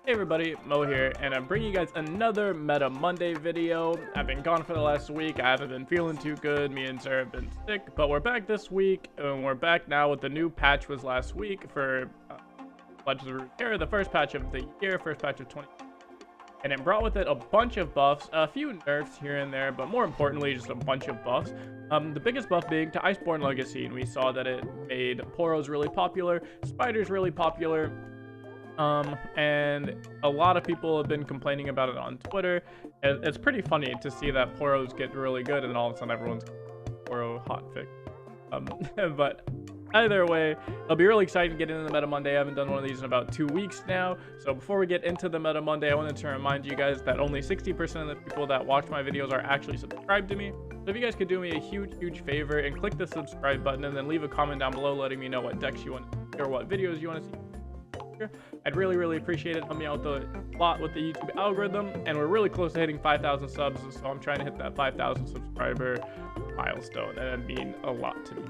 Hey everybody, Mo here, and I'm bringing you guys another Meta Monday video. I've been gone for the last week. I haven't been feeling too good. Me and Sarah have been sick, but we're back this week, and we're back now with the new patch was last week for Legends of Runeterra, the first patch of the year, first patch of 20. And it brought with it a bunch of buffs, a few nerfs here and there, but more importantly, just a bunch of buffs. The biggest buff being to Iceborne Legacy, and we saw that it made Poros really popular, Spiders really popular. And a lot of people have been complaining about it on Twitter. It's pretty funny to see that Poros get really good and all of a sudden everyone's Poro hotfix. But either way, it'll be really exciting to get into the Meta Monday. I haven't done one of these in about 2 weeks now. So before we get into the Meta Monday, I wanted to remind you guys that only 60% of the people that watch my videos are actually subscribed to me. So if you guys could do me a huge favor and click the subscribe button and then leave a comment down below letting me know what decks you want to see or what videos you want to see. I'd really appreciate it. Help me out a lot with the YouTube algorithm, and we're really close to hitting 5,000 subs, so I'm trying to hit that 5,000 subscriber milestone, and it'd mean a lot to me.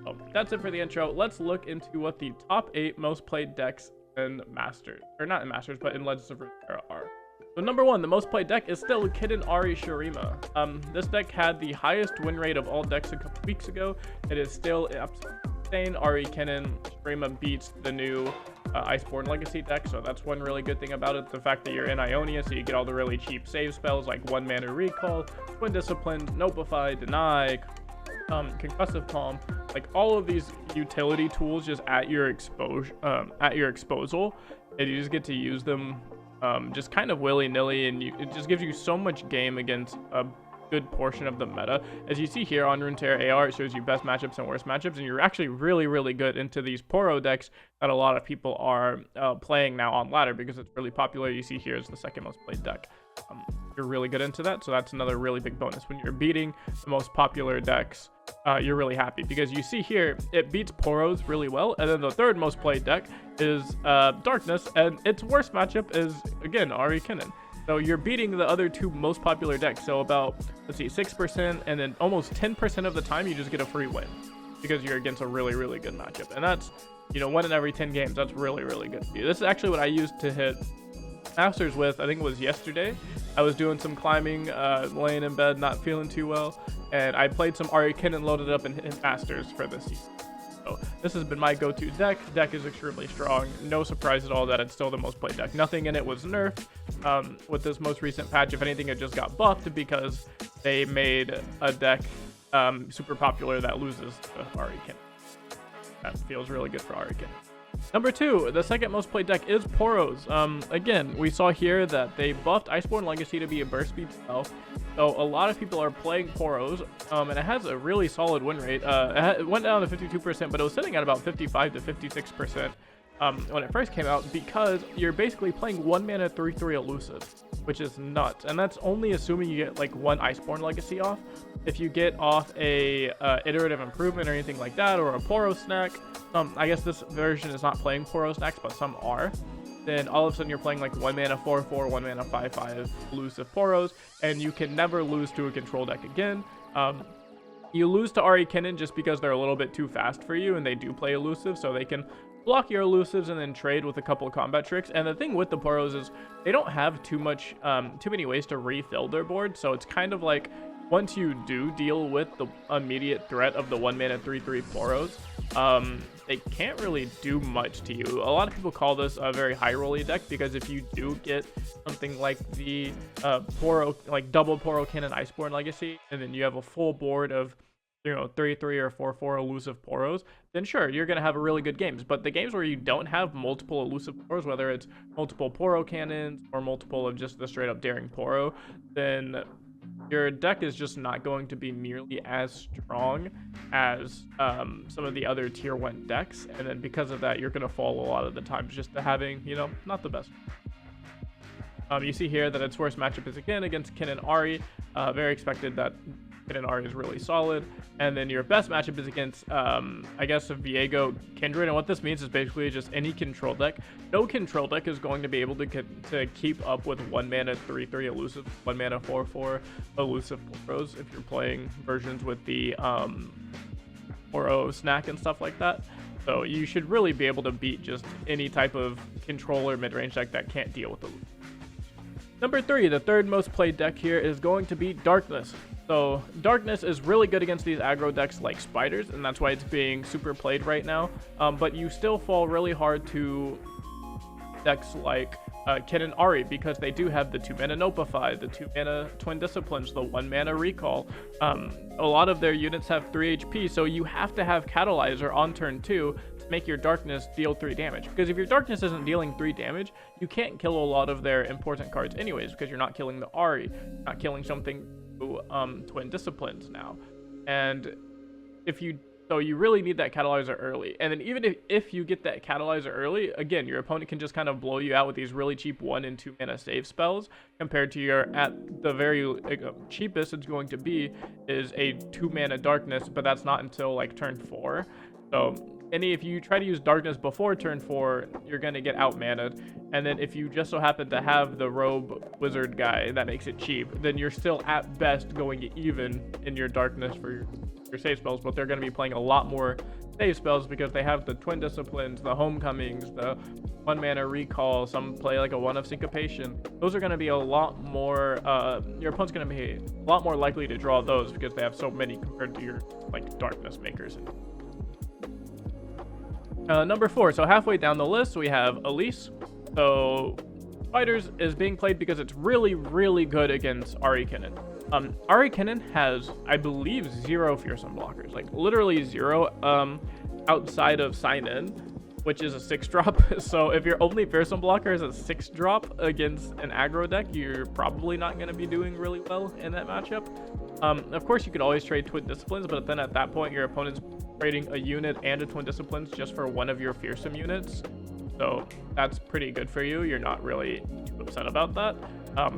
So that's it for the intro. Let's look into what the top 8 most played decks in Masters, or not in Masters, but in Legends of Runeterra are. So number 1, the most played deck is still Kennen Ahri Shurima. This deck had the highest win rate of all decks a couple weeks ago. It is still absolutely insane. Ahri Kennen Shurima beats the new Iceborne Legacy deck, so that's one really good thing about it. The fact that you're in Ionia, so you get all the really cheap save spells like 1 mana recall, Twin Discipline, Notify, Deny, Concussive Calm, like all of these utility tools just at your disposal, and you just get to use them just kind of willy-nilly, and it just gives you so much game against a good portion of the meta. As you see here on Runeterra AR, it shows you best matchups and worst matchups, and you're actually really good into these Poro decks that a lot of people are playing now on ladder because it's really popular. You see here is the second most played deck. You're really good into that, so that's another really big bonus. When you're beating the most popular decks, you're really happy because you see here it beats Poros really well, and then the third most played deck is Darkness, and its worst matchup is again Ahri Kennen. So you're beating the other 2 most popular decks. So about, let's see, 6%, and then almost 10% of the time you just get a free win because you're against a really good matchup. And that's, 1 in every 10 games. That's really good for you. This is actually what I used to hit Masters with. I think it was yesterday. I was doing some climbing, laying in bed, not feeling too well, and I played some Ahri Kennen, loaded up and hit Masters for this season. So this has been my go-to deck. Deck is extremely strong. No surprise at all that it's still the most played deck. Nothing in it was nerfed with this most recent patch. If anything, it just got buffed because they made a deck super popular that loses to Ahri Kennen. That feels really good for Ahri Kennen. Number 2, the second most played deck is Poros. Again, we saw here that they buffed Iceborne Legacy to be a burst speed spell. So a lot of people are playing Poros, and it has a really solid win rate. It went down to 52%, but it was sitting at about 55 to 56% when it first came out, because you're basically playing 1 mana 3/3 elusive, which is nuts. And that's only assuming you get like 1 Iceborne Legacy off. If you get off a iterative improvement or anything like that, or a Poro snack, I guess this version is not playing Poro snacks, but some are, then all of a sudden you're playing like 1 mana 4/4, 1 mana 5/5 elusive Poros, and you can never lose to a control deck again. You lose to Ahri Kennen just because they're a little bit too fast for you, and they do play elusive, so they can block your elusives and then trade with a couple of combat tricks. And the thing with the Poros is they don't have too many ways to refill their board, so it's kind of like once you do deal with the immediate threat of the 1 mana 3/3 Poros, they can't really do much to you. A lot of people call this a very high rolly deck because if you do get something like the Poro, like double Poro Kennen Iceborne Legacy, and then you have a full board of 3/3 or 4/4 elusive Poros, then sure, you're going to have a really good games. But the games where you don't have multiple elusive Poros, whether it's multiple Poro cannons or multiple of just the straight up daring Poro, then your deck is just not going to be nearly as strong as some of the other tier 1 decks. And then because of that, you're going to fall a lot of the times just to having, not the best. You see here that its worst matchup is again against Kennen Ahri. Very expected that Kennen Ahri is really solid. And then your best matchup is against, I guess, a Viego Kindred. And what this means is basically just any control deck. No control deck is going to be able to keep up with 1 mana 3/3 elusive, 1 mana 4/4 elusive Poros if you're playing versions with the Poro snack and stuff like that. So you should really be able to beat just any type of controller mid-range deck that can't deal with the loop. Number 3, the third most played deck here is going to be Darkness. So Darkness is really good against these aggro decks like Spiders, and that's why it's being super played right now. But you still fall really hard to decks like Kennen Ahri, because they do have the 2-mana Nopify, the 2-mana Twin Disciplines, the 1-mana Recall. A lot of their units have 3 HP, so you have to have Catalyzer on turn 2 to make your Darkness deal 3 damage. Because if your Darkness isn't dealing 3 damage, you can't kill a lot of their important cards anyways, because you're not killing the Ahri, not killing something Twin Disciplines now. And so you really need that Catalyzer early. And then even if you get that Catalyzer early, again, your opponent can just kind of blow you out with these really cheap 1 and 2 mana save spells, compared to your, at the very cheapest it's going to be is a 2 mana Darkness, but that's not until like turn 4. So if you try to use Darkness before turn 4, you're going to get out-mana'd. And then if you just so happen to have the Robe Wizard guy that makes it cheap, then you're still at best going even in your Darkness for your save spells, but they're going to be playing a lot more save spells because they have the Twin Disciplines, the Homecomings, the 1-mana Recall, some play like a 1 of Syncopation. Those are going to be a lot more, your opponent's going to be a lot more likely to draw those because they have so many compared to your like Darkness makers. Number 4, so halfway down the list, we have Elise. So Spiders is being played because it's really, really good against Ahri Kennen. Ahri Kennen has, I believe, 0 fearsome blockers, like literally 0, outside of Sign In, which is a 6-drop. So if your only fearsome blocker is a 6-drop against an aggro deck, you're probably not going to be doing really well in that matchup. Of course, you could always trade Twin Disciplines, but then at that point, your opponent's trading a unit and a Twin Disciplines just for 1 of your fearsome units. So that's pretty good for you. You're not really too upset about that,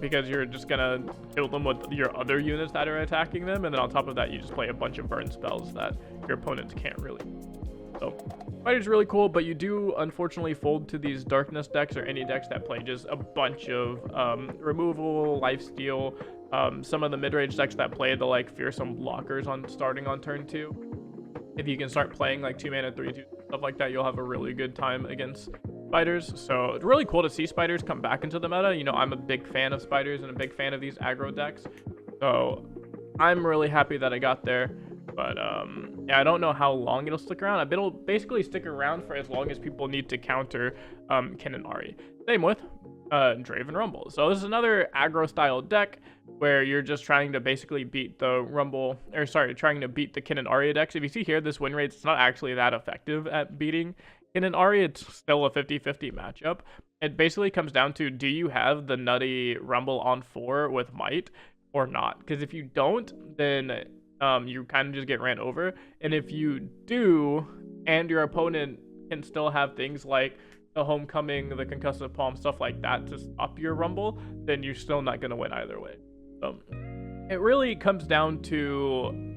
because you're just gonna kill them with your other units that are attacking them, and then on top of that, you just play a bunch of burn spells that your opponents can't really. So Spider's really cool, but you do unfortunately fold to these Darkness decks or any decks that play just a bunch of removal, lifesteal, some of the mid-range decks that play the like fearsome blockers on starting on turn 2. If you can start playing like 2-mana 3/2 stuff like that, you'll have a really good time against Spiders. So it's really cool to see Spiders come back into the meta. You know, I'm a big fan of Spiders and a big fan of these aggro decks, so I'm really happy that I got there. But yeah, I don't know how long it'll stick around. It'll basically stick around for as long as people need to counter Kennen Ahri. Same with Draven Rumble. So this is another aggro style deck where you're just trying to basically beat the trying to beat the Kennen Ahri decks. If you see here, this win rate, it's not actually that effective at beating Kennen Ahri. It's still a 50-50 matchup. It basically comes down to, do you have the nutty Rumble on 4 with Might or not? Because if you don't, then you kind of just get ran over. And if you do, and your opponent can still have things like the Homecoming, the Concussive Palm, stuff like that to stop your Rumble, then you're still not going to win either way. So it really comes down to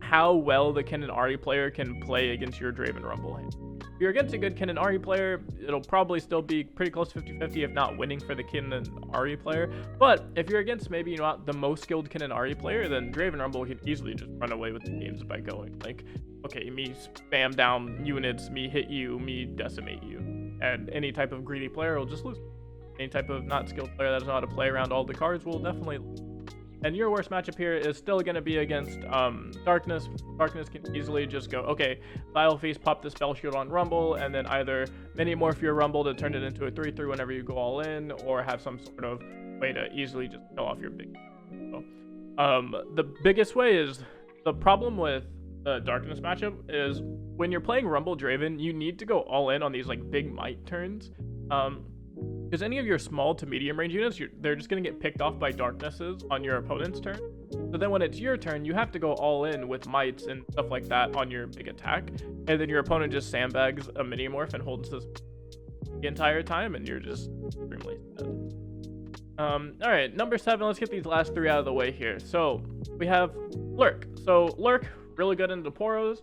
how well the Kennen Ahri player can play against your Draven Rumble. If you're against a good Kennen Ahri player, it'll probably still be pretty close to 50-50, if not winning for the Kennen Ahri player. But if you're against maybe not the most skilled Kennen Ahri player, then Draven Rumble can easily just run away with the games by going like, okay, me spam down units, me hit you, me decimate you. And any type of greedy player will just lose. Any type of not skilled player that doesn't know how to play around all the cards will definitely lose. And your worst matchup here is still going to be against Darkness. Darkness can easily just go, okay, Vile Feast, pop the Spell Shield on Rumble, and then either mini-morph your Rumble to turn it into a 3/3 whenever you go all in, or have some sort of way to easily just kill off your big. So, the biggest way is, the problem with the Darkness matchup is when you're playing Rumble Draven, you need to go all in on these like big Might turns. Because any of your small to medium range units, they're just going to get picked off by Darknesses on your opponent's turn. So then when it's your turn, you have to go all in with Mights and stuff like that on your big attack. And then your opponent just sandbags a mini-morph and holds this the entire time, and you're just extremely dead. Alright, number 7, let's get these last 3 out of the way here. So we have Lurk. So Lurk, really good into Poros.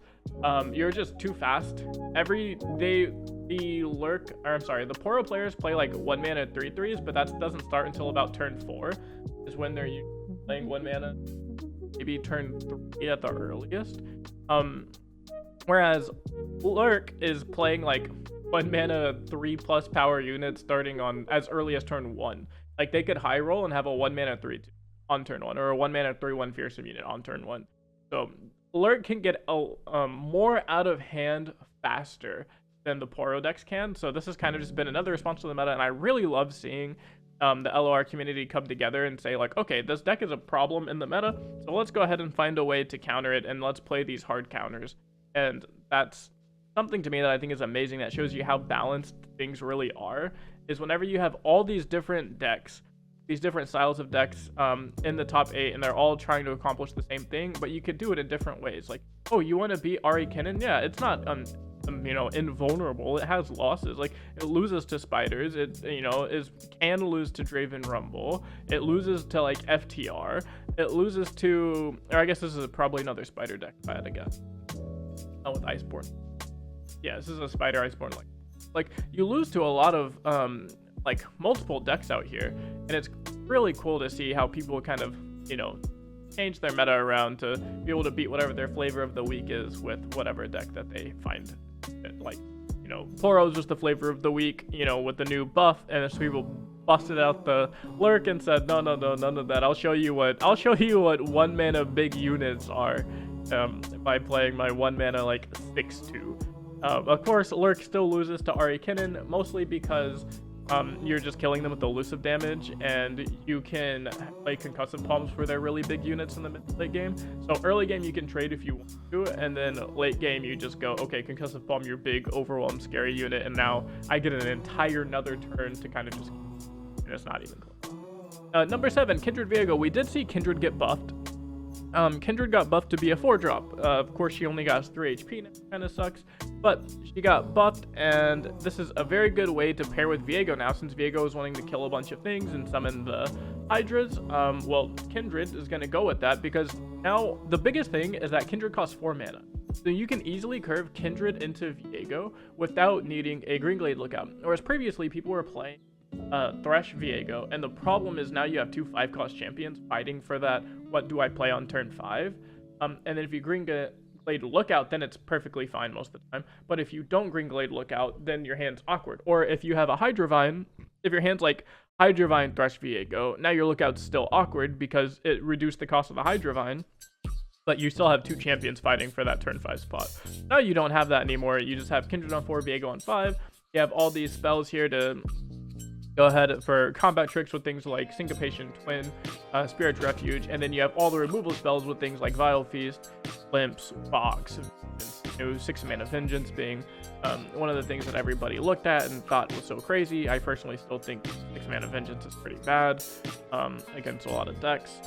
You're just too fast. Every day the Poro players play like 1-mana 3/3s, but that doesn't start until about turn 4 is when they're playing 1 mana, maybe turn 3 at the earliest. Whereas Lurk is playing like 1 mana 3+ power unit starting on as early as turn 1. Like they could high roll and have a 1 mana 3/2 on turn 1, or a 1 mana 3/1 fearsome unit on turn 1. So Lurk can get more out of hand faster than the Poro decks can. So this has kind of just been another response to the meta, and I really love seeing the LoR community come together and say like, okay, this deck is a problem in the meta, so let's go ahead and find a way to counter it, and let's play these hard counters. And that's something to me that I think is amazing, that shows you how balanced things really are, is whenever you have all these different decks, these different styles of decks in the top 8, and they're all trying to accomplish the same thing, but you could do it in different ways. Like, oh, you want to beat Ahri Kennen? Yeah, it's not invulnerable. It has losses. Like, it loses to spiders. It can lose to Draven Rumble. It loses to like FTR. It loses to, or I guess this is probably another spider deck if I had to guess. Oh, with Iceborne. Yeah, this is a spider Iceborne. Like you lose to a lot of like multiple decks out here, and it's really cool to see how people kind of change their meta around to be able to beat whatever their flavor of the week is with whatever deck that they find. Like Poros was the flavor of the week with the new buff, and so people busted out the lurk and said no, none of that. I'll show you what 1 mana big units are by playing my 1 mana like 6/2. Of course, lurk still loses to Ahri Kennen, mostly because you're just killing them with elusive damage, and you can play concussive palms for their really big units in the late game. So early game you can trade if you want to, and then late game you just go, okay, concussive palm your big overwhelm scary unit, and now I get an entire another turn to kind of just, and it's not even close. Number 7, Kindred Viego. We did see Kindred get buffed. Kindred got buffed to be a 4-drop. Of course, she only got 3 HP, and it kind of sucks, but she got buffed, and this is a very good way to pair with Viego now, since Viego is wanting to kill a bunch of things and summon the Hydras. Well, Kindred is going to go with that, because now the biggest thing is that Kindred costs 4 mana. So you can easily curve Kindred into Viego without needing a Greenglade Lookout. Whereas previously, people were playing Thresh Viego, and the problem is now you have 2 5-cost champions fighting for that what do I play on turn 5, and then if you Greenglade Lookout, then it's perfectly fine most of the time. But if you don't Greenglade Lookout, then your hand's awkward. Or if you have a Hydravine, if your hand's like Hydravine Thresh Viego, now your Lookout's still awkward because it reduced the cost of the Hydravine, but you still have 2 champions fighting for that turn 5 spot. Now you don't have that anymore. You just have Kindred on 4, Viego on 5. You have all these spells here to go ahead for combat tricks with things like Syncopation, Twin, Spirit Refuge, and then you have all the removal spells with things like Vile Feast, Glimpse, Box, 6 mana Vengeance being one of the things that everybody looked at and thought was so crazy. I personally still think 6 mana Vengeance is pretty bad against a lot of decks.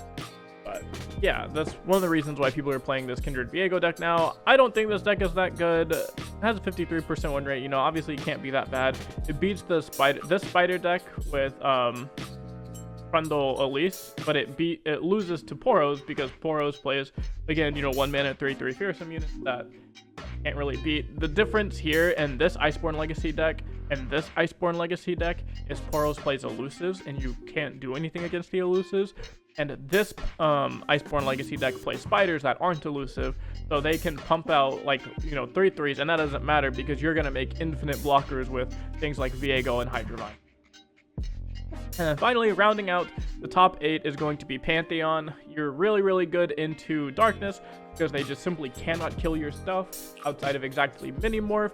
But yeah, that's one of the reasons why people are playing this Kindred Viego deck now. I don't think this deck is that good. It has a 53% win rate. Obviously it can't be that bad. It beats this spider deck with Trundle Elise, but it loses to Poros because Poros plays, again, 1 mana 3/3 fearsome units that can't really beat. The difference here in this Iceborne Legacy deck and this Iceborne Legacy deck is Poros plays elusives, and you can't do anything against the elusives. And this Iceborne Legacy deck plays spiders that aren't elusive, so they can pump out like 3/3s, and that doesn't matter because you're gonna make infinite blockers with things like Viego and Hydravine. And then finally, rounding out the top 8 is going to be Pantheon. You're really, really good into Darkness because they just simply cannot kill your stuff outside of exactly Minimorph.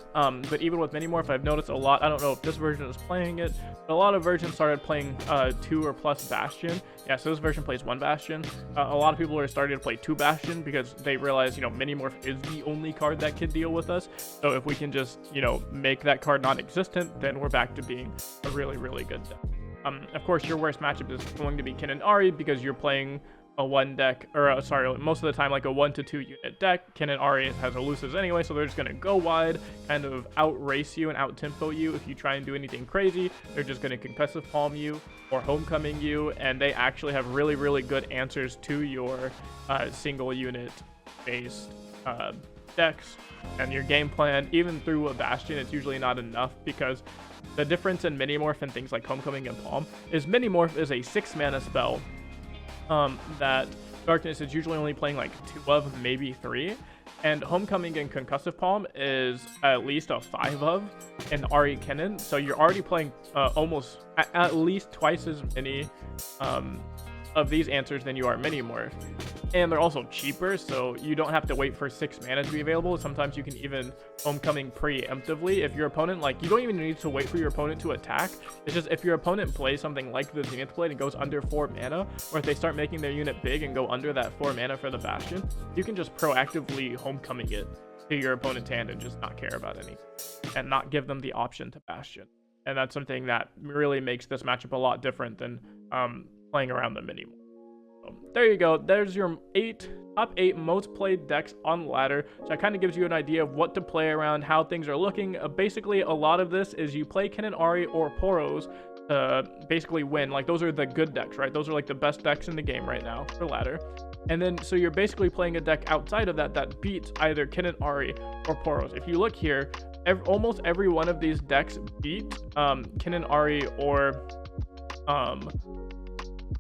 But even with Minimorph, I've noticed a lot, I don't know if this version is playing it, but a lot of versions started playing 2 or plus Bastion. Yeah, so this version plays 1 Bastion. A lot of people are starting to play 2 Bastion because they realize, Minimorph is the only card that can deal with us. So if we can just, make that card non-existent, then we're back to being a really, really good deck. Of course, your worst matchup is going to be Kennen Ahri because you're playing a 1 deck, or most of the time like a 1 to 2 unit deck. Kennen Ahri has elusives anyway, so they're just going to go wide, kind of outrace you and out-tempo you. If you try and do anything crazy, they're just going to concussive palm you or homecoming you, and they actually have really, really good answers to your single unit based decks and your game plan. Even through a Bastion, it's usually not enough because the difference in Minimorph and things like Homecoming and Palm is Minimorph is a 6 mana spell that Darkness is usually only playing like 2 of, maybe 3. And Homecoming and Concussive Palm is at least a 5 of in Ahri Kennen. So you're already playing almost at least twice as many of these answers than you are Mini-Morph. And they're also cheaper, so you don't have to wait for 6 mana to be available. Sometimes you can even Homecoming preemptively. If your opponent, like, you don't even need to wait for your opponent to attack. It's just if your opponent plays something like the Zenith Blade and goes under 4 mana, or if they start making their unit big and go under that 4 mana for the Bastion, you can just proactively Homecoming it to your opponent's hand and just not care about anything and not give them the option to Bastion. And that's something that really makes this matchup a lot different than playing around them anymore. So there you go. There's your top 8 most played decks on ladder. So that kind of gives you an idea of what to play around, how things are looking. Basically, a lot of this is you play Kennen, Ahri, or Poros to basically win. Like, those are the good decks, right? Those are like the best decks in the game right now for ladder. And then, so you're basically playing a deck outside of that that beats either Kennen, Ahri, or Poros. If you look here, almost every one of these decks beat Kennen, Ahri, or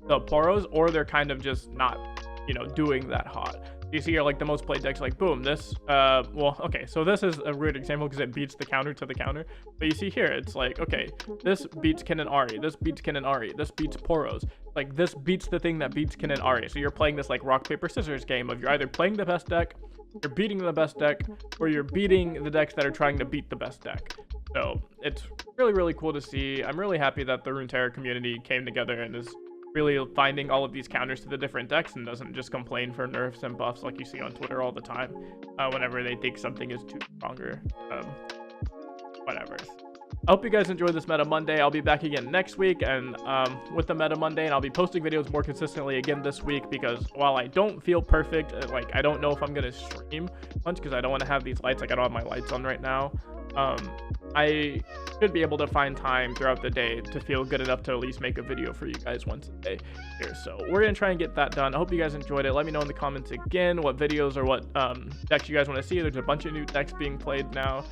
the Poros, or they're kind of just not, you know, doing that hot. You see here, like, the most played decks, like, boom, this, well, okay, so this is a weird example because it beats the counter to the counter, but you see here, it's like, okay, this beats Kennen, Ahri, this beats Kennen, Ahri, this beats Poros, like, this beats the thing that beats Kennen, Ahri. So you're playing this, like, rock, paper, scissors game of you're either playing the best deck, you're beating the best deck, or you're beating the decks that are trying to beat the best deck. So it's really, really cool to see. I'm really happy that the Runeterra community came together and is really finding all of these counters to the different decks and doesn't just complain for nerfs and buffs like you see on Twitter all the time whenever they think something is too stronger. Whatever. I hope you guys enjoyed this Meta Monday. I'll be back again next week and with the Meta Monday, and I'll be posting videos more consistently again this week because while I don't feel perfect, like, I don't know if I'm gonna stream much because I don't want to have these lights, like, I don't have my lights on right now. I should be able to find time throughout the day to feel good enough to at least make a video for you guys once a day here. So we're gonna try and get that done. I hope you guys enjoyed it. Let me know in the comments again what videos or what decks you guys want to see. There's a bunch of new decks being played now.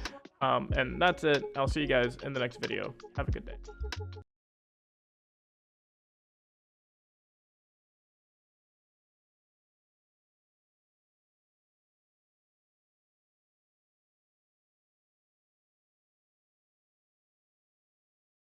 And that's it. I'll see you guys in the next video. Have a good day.